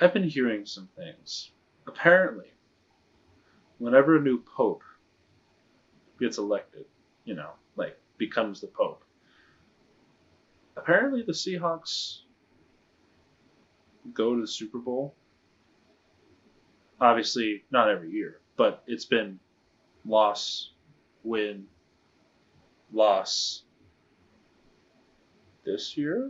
I've been hearing some things. Apparently, whenever a new pope gets elected, like becomes the pope, apparently the Seahawks go to the Super Bowl. Obviously, not every year, but it's been loss, win, loss this year.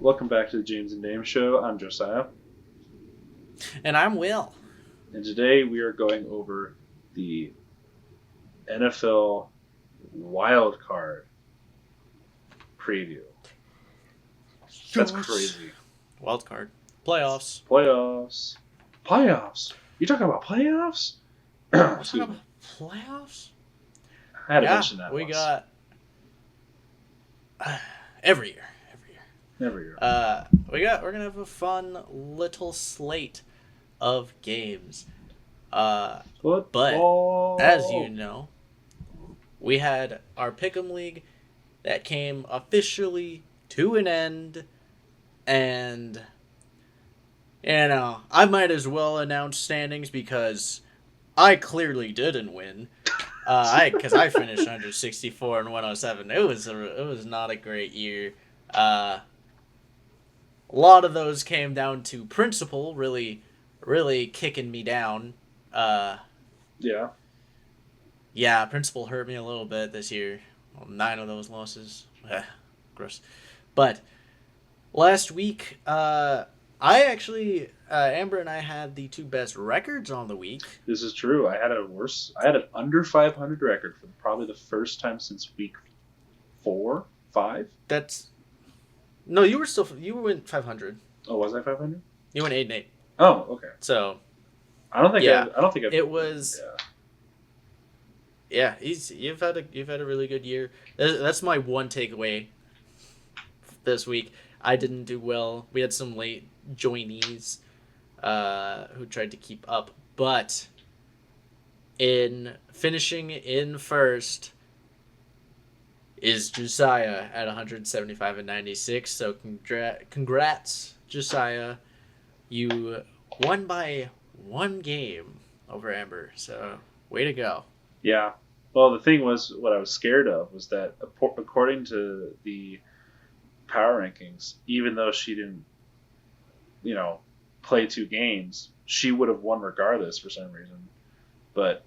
Welcome back to the James and Dame Show. I'm Josiah. And I'm Will. And today we are going over the NFL wild card preview. That's crazy. Wild card. Playoffs. Playoffs. You talking about playoffs? We're talking about playoffs? I had to mention that we once. got every year. We're gonna have a fun little slate of games. Football. But as you know, we had our Pick'em League that came officially to an end, and I might as well announce standings because I clearly didn't win. Because I finished under 64 and 107. It was not a great year. A lot of those came down to principle really kicking me down. Yeah. Yeah, principle hurt me a little bit this year. 9 of those losses. Gross. But last week, I actually, Amber and I had the 2 best records on the week. This is true. I had an under 500 record for probably the first time since week 4, 5. No, you went 500. Oh, was I 500? You went 8-8. Oh, okay. So, I don't think. Yeah. I don't think it was. Yeah, you've had a really good year. That's my one takeaway this week. I didn't do well. We had some late joinees who tried to keep up, but in finishing in first is Josiah at 175 and 96. So congrats, Josiah. You won by 1 game over Amber. So way to go. Yeah. Well, the thing was, what I was scared of was that according to the power rankings, even though she didn't, play 2 games, she would have won regardless for some reason. But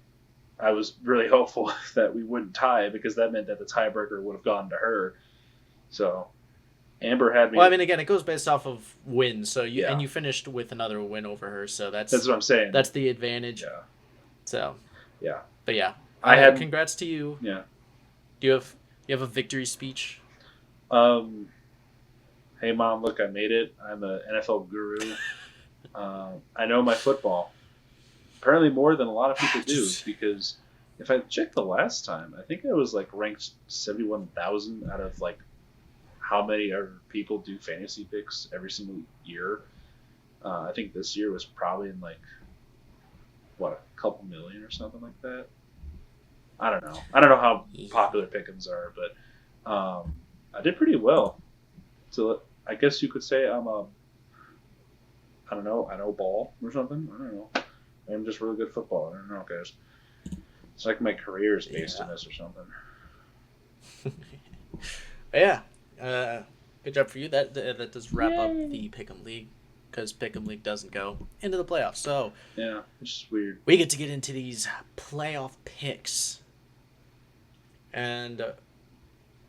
I was really hopeful that we wouldn't tie because that meant that the tiebreaker would have gone to her. So Amber had me. Well, I mean, again, it goes based off of wins. So Yeah. you finished with another win over her. So that's what I'm saying. That's the advantage. Yeah. So. Yeah. But yeah, I had. Congrats to you. Yeah. Do you have a victory speech? Hey mom, look, I made it. I'm an NFL guru. I know my football. Apparently more than a lot of people do, because if I checked the last time, I think I was like ranked 71,000 out of like how many other people do fantasy picks every single year. I think this year was probably in like a couple million or something like that. I don't know. I don't know how popular pick'ems are, but I did pretty well. So I guess you could say I know ball or something. I don't know. I'm just really good at football. I don't know, guys. It's like my career is based on this or something. Yeah. Good job for you. That does wrap up the Pick'em League, because Pick'em League doesn't go into the playoffs. So yeah, it's just weird. We get to get into these playoff picks, and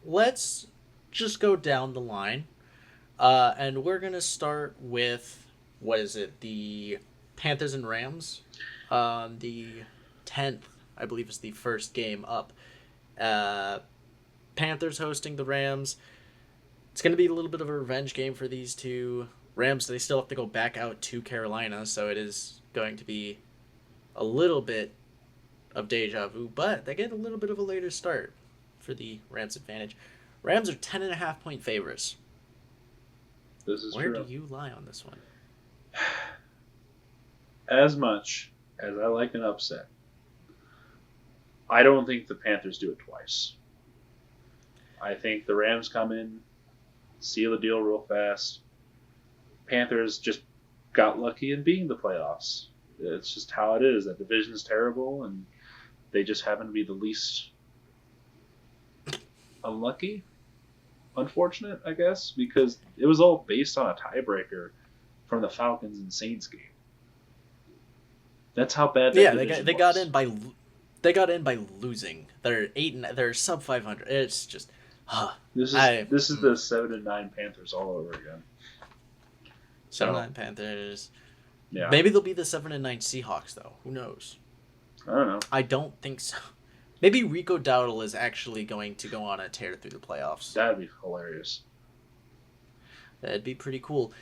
let's just go down the line. And we're gonna start with, what is it? The Panthers and Rams. The 10th, I believe, is the first game up. Panthers hosting the Rams. It's going to be a little bit of a revenge game for these two. Rams, they still have to go back out to Carolina, so it is going to be a little bit of deja vu, but they get a little bit of a later start for the Rams' advantage. Rams are 10.5-point favorites. This is Where true. do you lie on this one? As much as I like an upset, I don't think the Panthers do it twice. I think the Rams come in, seal the deal real fast. Panthers just got lucky in being the playoffs. It's just how it is. That division is terrible, and they just happen to be the least unlucky, unfortunate, I guess, because it was all based on a tiebreaker from the Falcons and Saints game. That's how bad that division they was. got in by losing. They're sub 500. It's just This is the 7-9 Panthers all over again. 7-9 Panthers. Yeah. Maybe they'll be the 7-9 Seahawks though. Who knows? I don't know. I don't think so. Maybe Rico Dowdle is actually going to go on a tear through the playoffs. That'd be hilarious. That'd be pretty cool.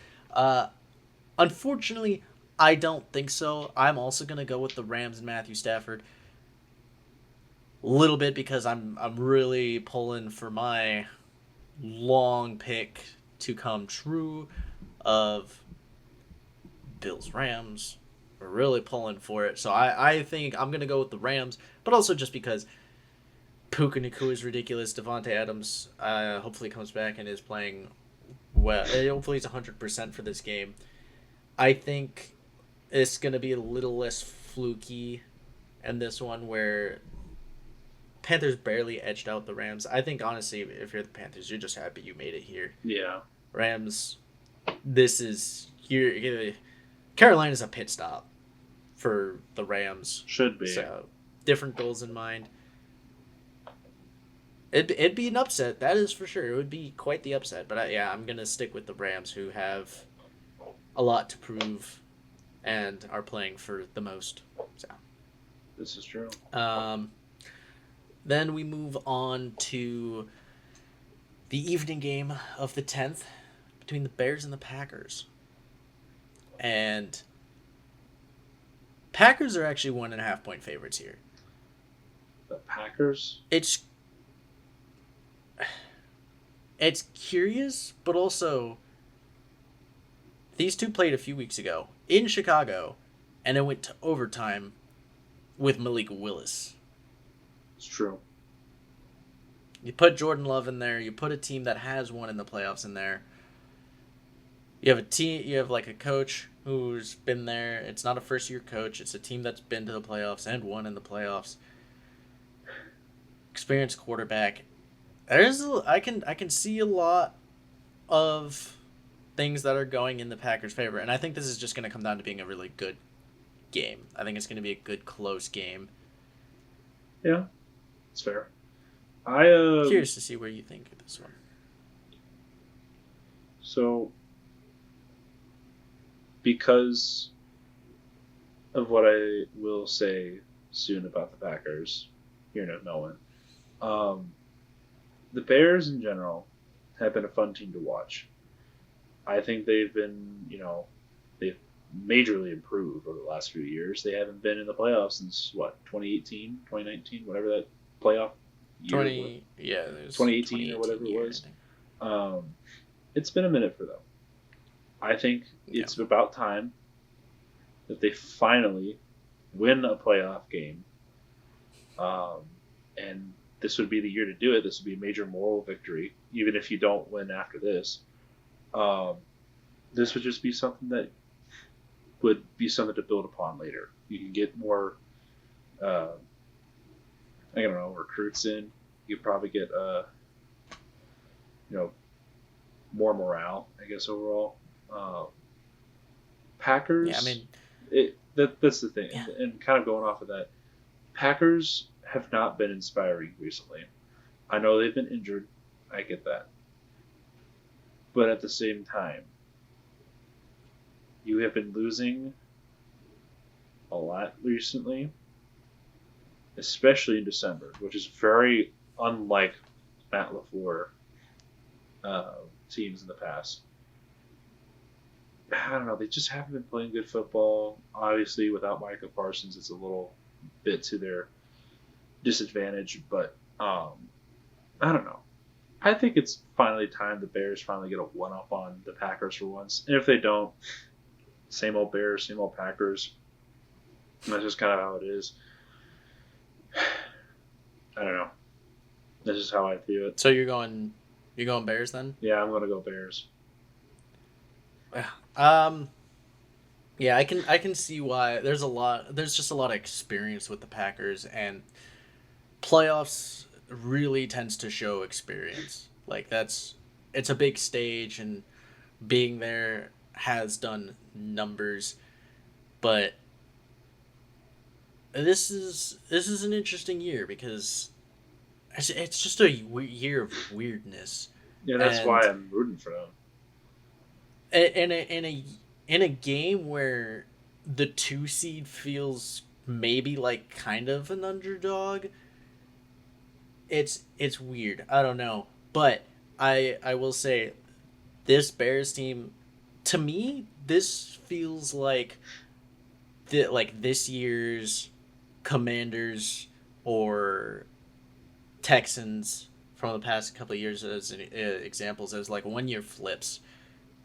Unfortunately, I don't think so. I'm also gonna go with the Rams and Matthew Stafford. A little bit because I'm really pulling for my long pick to come true of Bills Rams. We're really pulling for it. So I think I'm gonna go with the Rams, but also just because Puka Nacua is ridiculous. Devontae Adams hopefully comes back and is playing well. Hopefully he's 100% for this game. I think it's going to be a little less fluky in this one where Panthers barely edged out the Rams. I think, honestly, if you're the Panthers, you're just happy you made it here. Yeah. Rams, this is... Carolina's a pit stop for the Rams. Should be. So, different goals in mind. It'd be an upset, that is for sure. It would be quite the upset. But I'm going to stick with the Rams, who have a lot to prove and are playing for the most. So This is true. Then we move on to the evening game of the 10th between the Bears and the Packers. And Packers are actually 1.5-point favorites here. The Packers? It's curious, but also these two played a few weeks ago in Chicago, and it went to overtime with Malik Willis. It's true. You put Jordan Love in there. You put a team that has won in the playoffs in there. You have a team. You have like a coach who's been there. It's not a first-year coach. It's a team that's been to the playoffs and won in the playoffs. Experienced quarterback. I can see a lot of things that are going in the Packers' favor, and I think this is just going to come down to being a really good game. I think it's going to be a good, close game. Yeah, it's fair. Curious to see where you think of this one. So, because of what I will say soon about the Packers, here in Melbourne, the Bears in general have been a fun team to watch. I think they've been, they've majorly improved over the last few years. They haven't been in the playoffs since, 2018, 2019, whatever that playoff year was. 2018 or whatever it was. It's been a minute for them. I think it's about time that they finally win a playoff game. And this would be the year to do it. This would be a major moral victory, even if you don't win after this. This would just be something that would be something to build upon later. You can get more, recruits in. You could probably get, more morale, I guess, overall. Packers. Yeah, I mean, that's the thing, yeah. And kind of going off of that, Packers have not been inspiring recently. I know they've been injured. I get that. But at the same time, you have been losing a lot recently, especially in December, which is very unlike Matt LaFleur teams in the past. I don't know. They just haven't been playing good football. Obviously, without Micah Parsons, it's a little bit to their disadvantage. But I don't know. I think it's finally time the Bears finally get a one up on the Packers for once. And if they don't, same old Bears, same old Packers. And that's just kind of how it is. I don't know. This is how I view it. So you're going Bears then? Yeah, I'm gonna go Bears. Yeah, I can see why. There's just a lot of experience with the Packers, and playoffs really tends to show experience. Like it's a big stage, and being there has done numbers, but this is an interesting year because it's just a year of weirdness. Yeah, that's And why I'm rooting for them. In a game where the 2 seed feels maybe like kind of an underdog, it's weird. I don't know, but I will say this Bears team, to me, this feels like this year's Commanders or Texans from the past couple of years as examples, as like 1 year flips.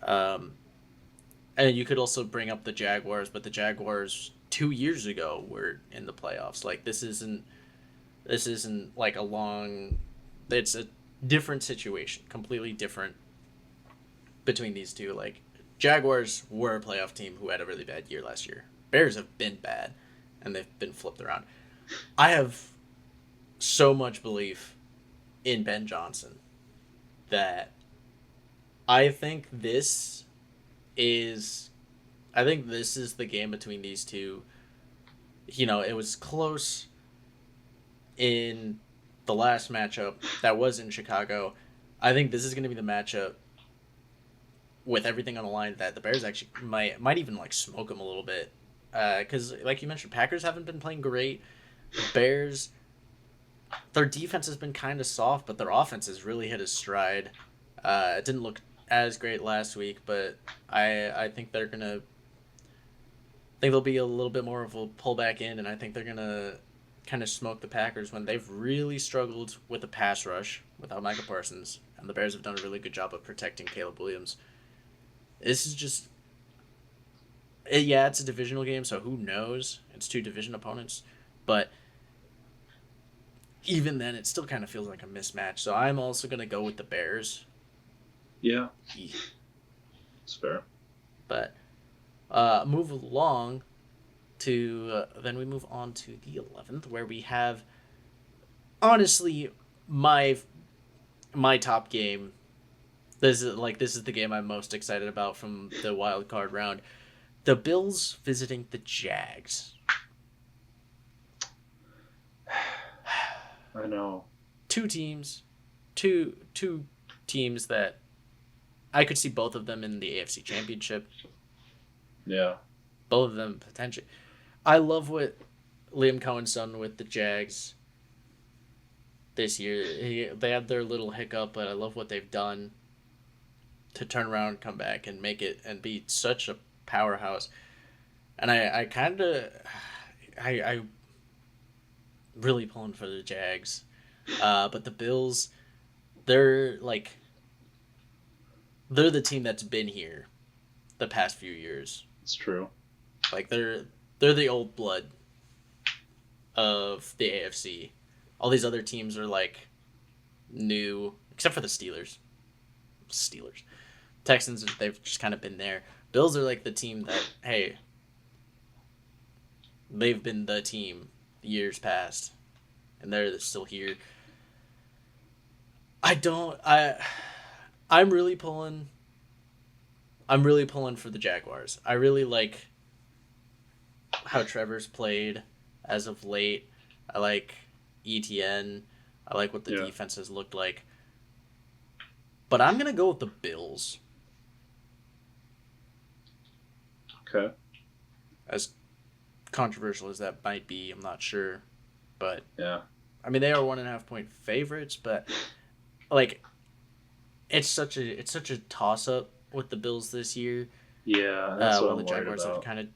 And you could also bring up the Jaguars, but the Jaguars 2 years ago were in the playoffs. Like this isn't like a long. It's a different situation, completely different between these two. Like Jaguars were a playoff team who had a really bad year last year. Bears have been bad, and they've been flipped around. I have so much belief in Ben Johnson that I think this is the game between these two. You know, it was close in the last matchup that was in Chicago. I think this is going to be the matchup with everything on the line that the Bears actually might even like smoke them a little bit. Because like you mentioned, Packers haven't been playing great. Bears, their defense has been kind of soft, but their offense has really hit a stride. It didn't look as great last week, but I think they're gonna. I think there'll be a little bit more of a pullback in, and I think they're gonna kind of smoke the Packers when they've really struggled with the pass rush without Michael Parsons, and the Bears have done a really good job of protecting Caleb Williams. This is just. Yeah, it's a divisional game, so who knows? It's 2 division opponents, but even then, it still kind of feels like a mismatch. So I'm also gonna go with the Bears. Yeah, it's fair. But move along to then we move on to the 11th, where we have honestly my top game. This is the game I'm most excited about from the wild card round. The Bills visiting the Jags. I know. Two teams that I could see both of them in the AFC Championship. Yeah. Both of them potentially. I love what Liam Cohen's done with the Jags this year. They had their little hiccup, but I love what they've done to turn around, come back, and make it and be such a powerhouse. And I really pulling for the Jags. But the Bills, they're the team that's been here the past few years. It's true. Like they're the old blood of the AFC. All these other teams are like new, except for the Steelers. Texans, they've just kind of been there. Bills are like the team that, hey, they've been the team years past, and they're still here. I'm really pulling for the Jaguars. I really like how Trevor's played as of late. I like ETN. I like what the defense has looked like. But I'm going to go with the Bills. Okay. As controversial as that might be, I'm not sure. But, yeah. I mean, they are 1.5 point favorites, but, like, it's such a toss-up with the Bills this year. Yeah, that's what I'm the Jaguars worried about. have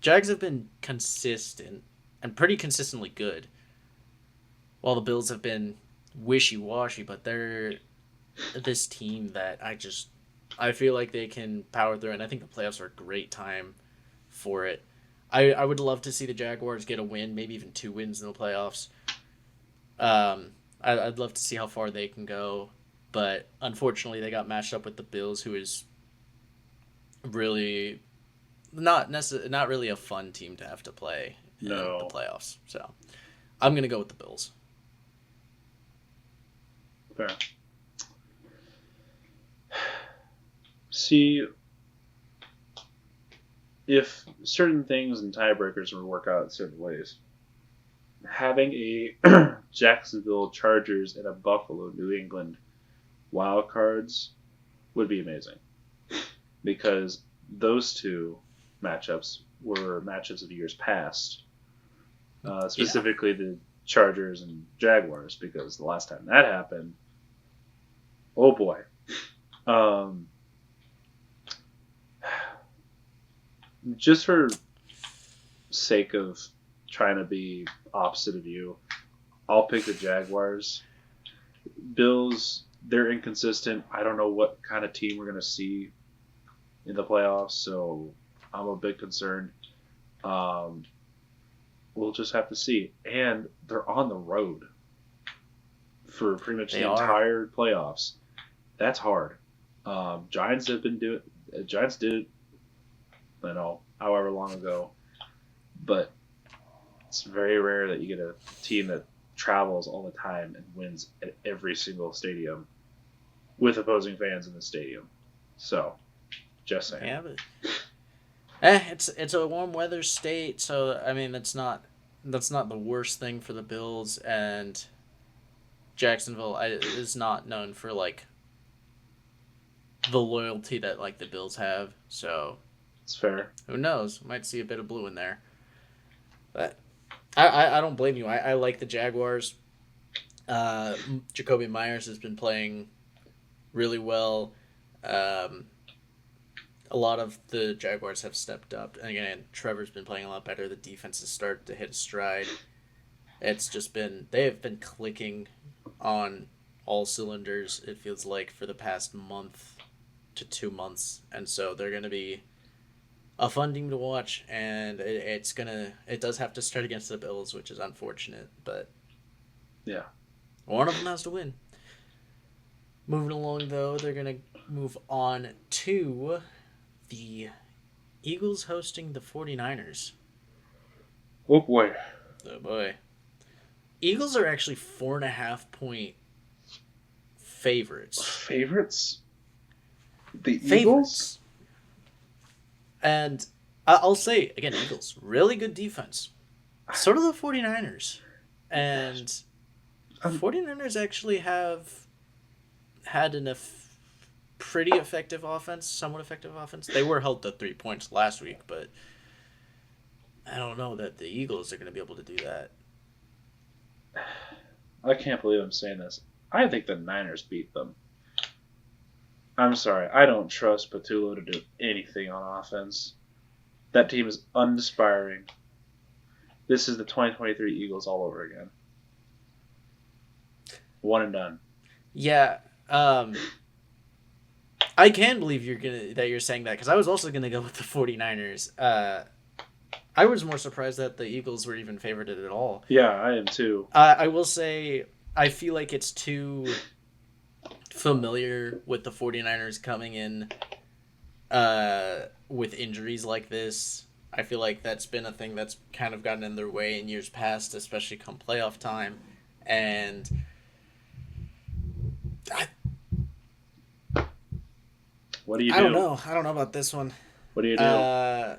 Jags have been consistent and pretty consistently good, while the Bills have been wishy-washy, but they're this team that I feel like they can power through, and I think the playoffs are a great time for it. I would love to see the Jaguars get a win, maybe even 2 wins in the playoffs. I'd love to see how far they can go, but unfortunately they got matched up with the Bills, who is really not really a fun team to have to play in the No. playoffs. So I'm gonna go with the Bills. Fair. See, if certain things and tiebreakers would work out in certain ways, having a Jacksonville Chargers and a Buffalo New England wild cards would be amazing, because those two matchups were matchups of years past, specifically the Chargers and Jaguars, because the last time that happened, oh boy. Um, just for sake of trying to be opposite of you, I'll pick the Jaguars. Bills, they're inconsistent. I don't know what kind of team we're going to see in the playoffs, so I'm a bit concerned. Um, we'll just have to see. And they're on the road for pretty much They the are. entire playoffs. That's hard. Giants did it, I know, however long ago, but it's very rare that you get a team that travels all the time and wins at every single stadium with opposing fans in the stadium. So, just saying. Yeah, but it's a warm weather state, so I mean that's not the worst thing for the Bills, and Jacksonville is not known for like the loyalty that like the Bills have. So It's fair. who knows? Might see a bit of blue in there. But I don't blame you. I like the Jaguars. Jacoby Myers has been playing really well. Um, a lot of the Jaguars have stepped up. And again, Trevor's been playing a lot better. The defense has started to hit a stride. It's just been, they have been clicking on all cylinders, it feels like, for the past month to 2 months. And so they're going to be a fun team to watch. And it does have to start against the Bills, which is unfortunate. But Yeah. one of them has to win. Moving along, though, they're going to move on to the Eagles hosting the 49ers. Oh boy. Oh, boy. Eagles are actually 4.5-point favorites. Favorites? The Eagles? Favorites. And I'll say, again, Eagles, really good defense. So do the 49ers. And 49ers actually have had pretty effective offense, somewhat effective offense. They were held to 3 points last week, but I don't know that the Eagles are going to be able to do that. I can't believe I'm saying this. I think the Niners beat them. I'm sorry. I don't trust Patullo to do anything on offense. That team is uninspiring. This is the 2023 Eagles all over again. One and done. Yeah, I can believe that you're saying that, because I was also gonna go with the 49ers. I was more surprised that the Eagles were even favored at all. Yeah, I am too. I will say I feel like it's too familiar with the 49ers coming in with injuries like this. I feel like that's been a thing that's kind of gotten in their way in years past, especially come playoff time. And What do you do? I don't know. I don't know about this one. What do you do? Yeah,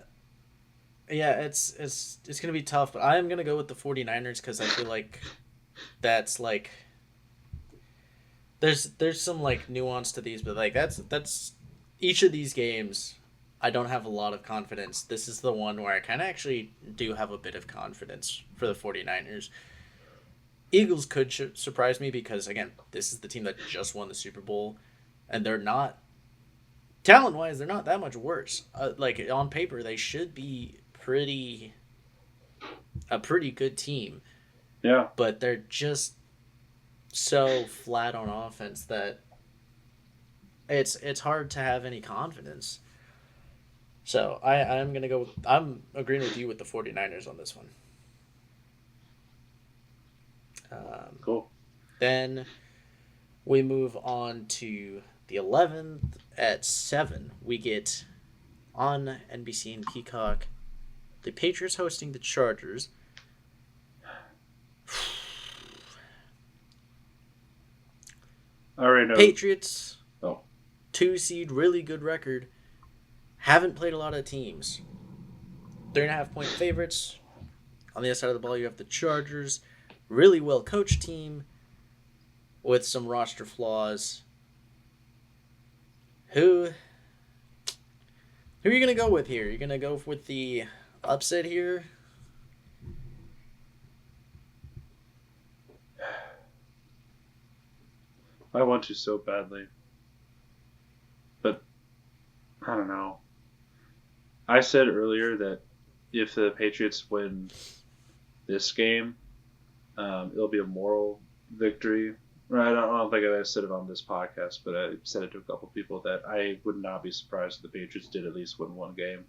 it's gonna be tough, but I'm gonna go with the 49ers because I feel like that's like there's some like nuance to these, but like that's each of these games. I don't have a lot of confidence. This is the one where I kind of actually do have a bit of confidence for the 49ers. Eagles could surprise me because, again, this is the team that just won the Super Bowl, and they're not, talent-wise, they're not that much worse. Like, on paper, they should be a pretty good team, Yeah. but they're just so flat on offense that it's hard to have any confidence. So I'm gonna go. I'm agreeing with you with the 49ers on this one. Cool. Then we move on to the 11th at 7. We get on NBC and Peacock the Patriots hosting the Chargers. I already know. Patriots, Oh. 2 seed, really good record. Haven't played a lot of teams. 3.5 point favorites. On the other side of the ball, you have the Chargers. Really well coached team with some roster flaws. Who are you gonna go with here? You're gonna go with the upset here? I want to so badly. But I don't know. I said earlier that if the Patriots win this game, it'll be a moral victory. I don't think I said it on this podcast, but I said it to a couple people that I would not be surprised if the Patriots did at least win one game.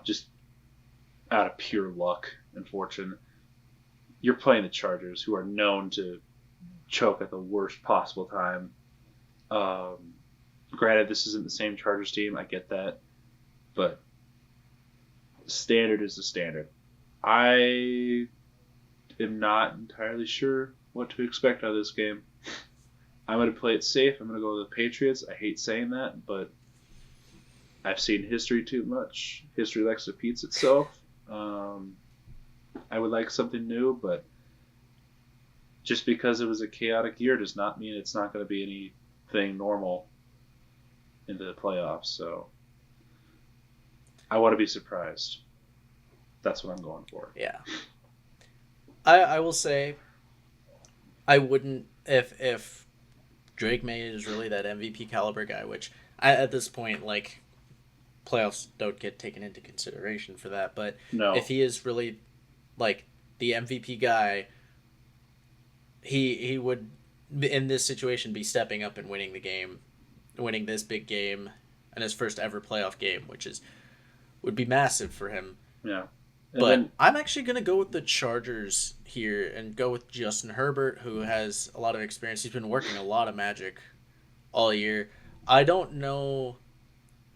Just out of pure luck and fortune. You're playing the Chargers, who are known to choke at the worst possible time. Granted, this isn't the same Chargers team. I get that. But the standard is the standard. I am not entirely sure what to expect out of this game. I'm going to play it safe. I'm going to go with the Patriots. I hate saying that, but I've seen history too much. History likes to repeat itself. I would like something new, but just because it was a chaotic year does not mean it's not going to be anything normal into the playoffs. So I want to be surprised. That's what I'm going for. Yeah. I will say I wouldn't if Drake May is really that MVP caliber guy, which at this point, like, playoffs don't get taken into consideration for that, but No. if he is really like the MVP guy, he would in this situation be stepping up and winning the game, winning this big game and his first ever playoff game, which would be massive for him. Yeah. But I'm actually going to go with the Chargers here and go with Justin Herbert, who has a lot of experience. He's been working a lot of magic all year. I don't know.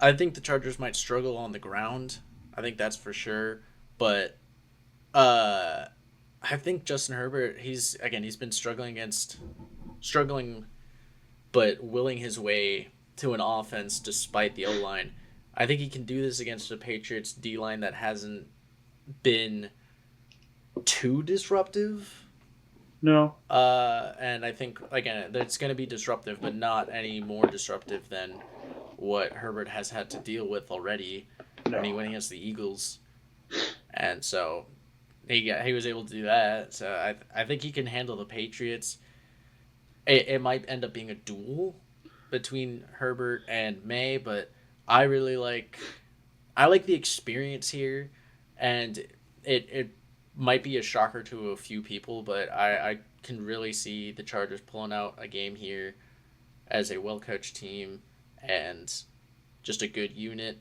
I think the Chargers might struggle on the ground. I think that's for sure. But I think Justin Herbert, he's been struggling, but willing his way to an offense despite the O-line. I think he can do this against the Patriots D-line that hasn't been too disruptive. No. And I think, again, it's going to be disruptive, but not any more disruptive than what Herbert has had to deal with already when he went against the Eagles. And so he was able to do that. So I think he can handle the Patriots. It might end up being a duel between Herbert and May, but I really like the experience here. And it might be a shocker to a few people, but I can really see the Chargers pulling out a game here as a well-coached team and just a good unit,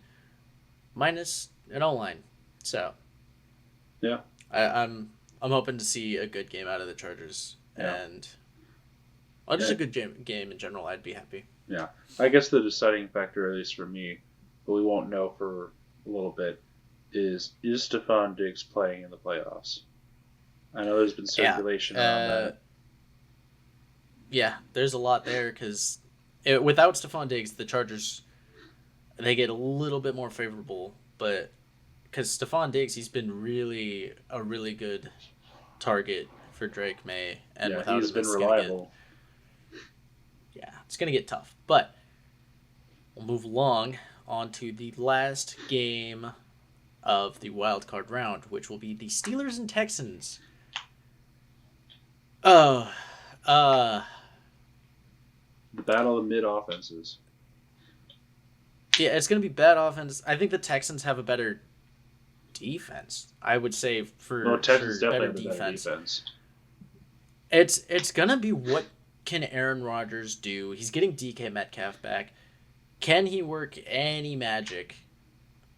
minus an O-line. So, yeah, I'm hoping to see a good game out of the Chargers, and just a good game in general. I'd be happy. Yeah, I guess the deciding factor, at least for me, but we won't know for a little bit, is Stephon Diggs playing in the playoffs? I know there's been circulation around that. Yeah, there's a lot there because without Stephon Diggs, the Chargers, they get a little bit more favorable. But because Stephon Diggs, he's been a really good target for Drake May, and without he's him, been reliable. It's gonna get tough. But we'll move along on to the last game of the wild card round, which will be the Steelers and Texans. The battle of mid offenses. Yeah, it's going to be bad offense. I think the Texans have a better defense. I would say Texans definitely have a better defense. It's gonna be what can Aaron Rodgers do? He's getting DK Metcalf back. Can he work any magic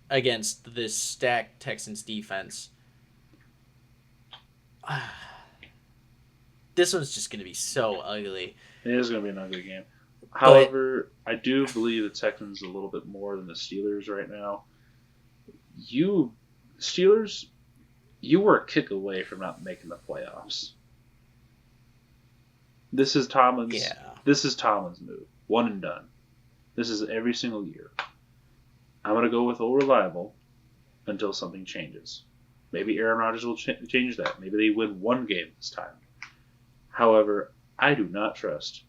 against this stacked Texans defense? This one's just gonna be so ugly. It is going to be an ugly game. However, I do believe the Texans a little bit more than the Steelers right now. Steelers, you were a kick away from not making the playoffs. This is Tomlin's. Yeah. This is Tomlin's move. One and done. This is every single year. I'm going to go with old reliable until something changes. Maybe Aaron Rodgers will change that. Maybe they win one game this time. However, I do not trust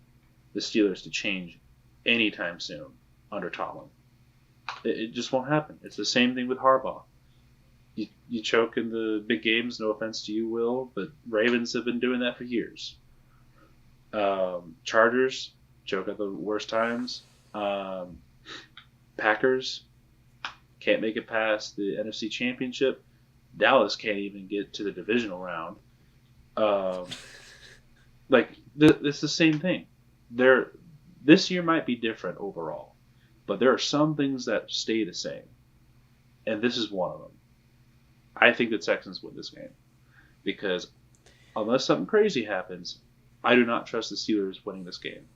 the Steelers to change anytime soon under Tomlin. It just won't happen. It's the same thing with Harbaugh. You choke in the big games, no offense to you, Will, but Ravens have been doing that for years. Chargers choke at the worst times. Packers can't make it past the NFC Championship. Dallas can't even get to the divisional round. It's the same thing. This year might be different overall, but there are some things that stay the same, and this is one of them. I think the Texans win this game because unless something crazy happens, I do not trust the Steelers winning this game.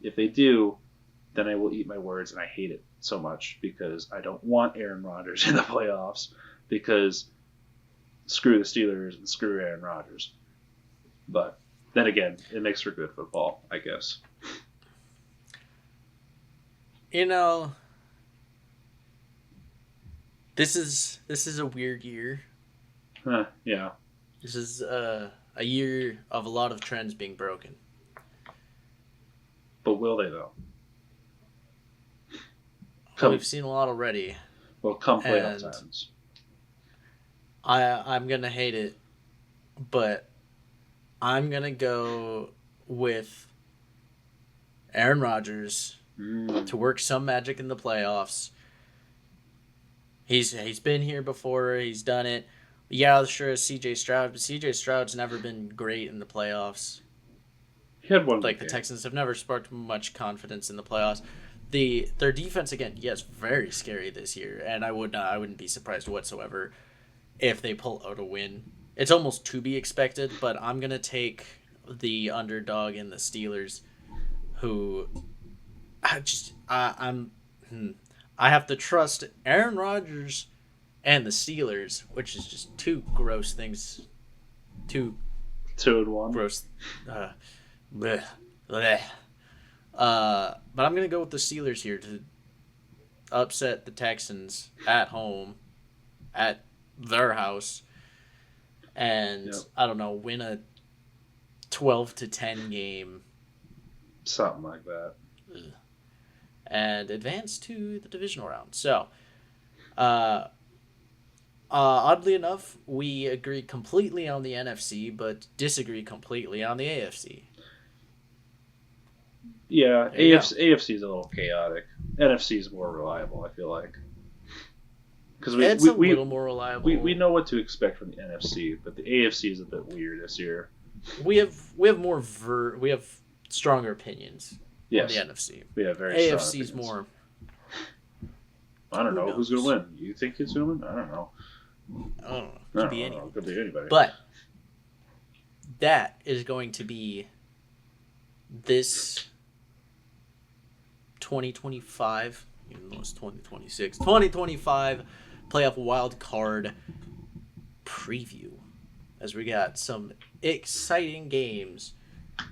If they do, then I will eat my words, and I hate it so much because I don't want Aaron Rodgers in the playoffs because screw the Steelers and screw Aaron Rodgers. But then again, it makes for good football, I guess. You know, this is a weird year. Yeah. This is a year of a lot of trends being broken. But will they, though? We've seen a lot already. Well, come playoff times. I'm going to hate it, but I'm going to go with Aaron Rodgers to work some magic in the playoffs. He's been here before. He's done it. Yeah, sure as C.J. Stroud, but C.J. Stroud's never been great in the playoffs. He had one. Like the Texans have never sparked much confidence in the playoffs. Their defense again, yes, very scary this year, and I wouldn't be surprised whatsoever if they pull out a win. It's almost to be expected, but I'm gonna take the underdog in the Steelers, who I have to trust Aaron Rodgers and the Steelers, which is just two gross things. Two and one. Gross. Bleh. Bleh. But I'm going to go with the Steelers here to upset the Texans at home, at their house, and, I don't know, win a 12-10 game. Something like that. And advance to the divisional round. So, oddly enough, we agree completely on the NFC, but disagree completely on the AFC. Yeah, AFC is a little chaotic. NFC is more reliable, I feel like. Because it's a little more reliable. We know what to expect from the NFC, but the AFC is a bit weird this year. We have stronger opinions. Yes. On the NFC. We have very AFC's strong opinions. more. I don't know who's going to win. You think it's going to win? I don't know. I don't know. Could be anyone. Could be anybody. But that is going to be this 2025, even though it's 2026, 2025 playoff wild card preview, as we got some exciting games,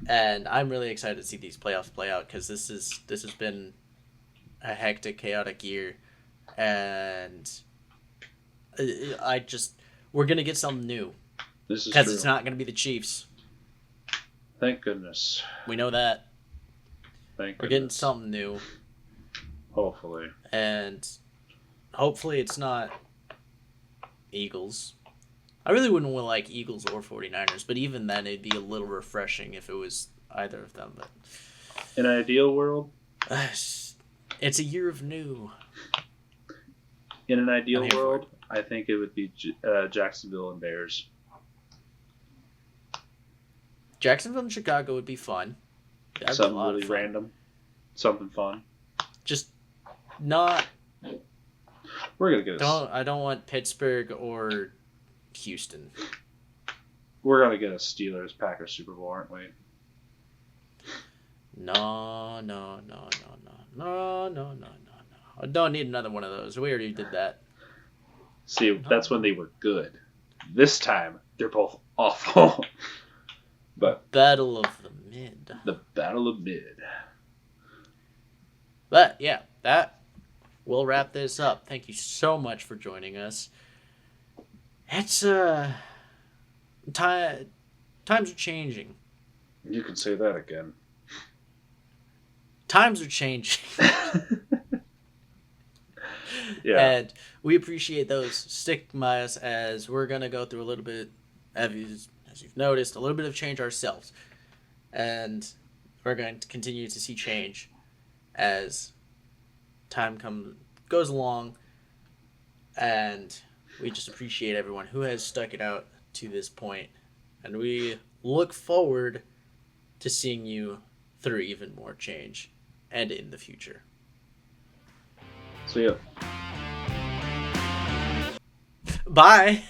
and I'm really excited to see these playoffs play out because this has been a hectic, chaotic year, and we're gonna get something new. This is because true. It's not gonna be the Chiefs. Thank goodness. We know that. We're getting something new. Hopefully. And hopefully it's not Eagles. I really wouldn't like Eagles or 49ers, but even then it'd be a little refreshing if it was either of them. But in an ideal world, it's a year of new. In an ideal world, I think it would be Jacksonville and Bears. Jacksonville and Chicago would be fun. That'd be a Something lot of really fun. random. Something fun. Just not. We're gonna get I don't want Pittsburgh or Houston. we're gonna get a Steelers Packers Super Bowl, aren't we? No. I don't need another one of those. We already did that. See, that's when they were good. This time they're both awful. But Battle of the Mid. the Battle of Mid. But yeah, that will wrap this up. Thank you so much for joining us. It's times are changing. You can say that again. Times are changing. Yeah. And we appreciate those stigmas as we're going to go through a little bit, as you've noticed, a little bit of change ourselves. And we're going to continue to see change as time goes along. And we just appreciate everyone who has stuck it out to this point. And we look forward to seeing you through even more change and in the future. So yeah. Bye.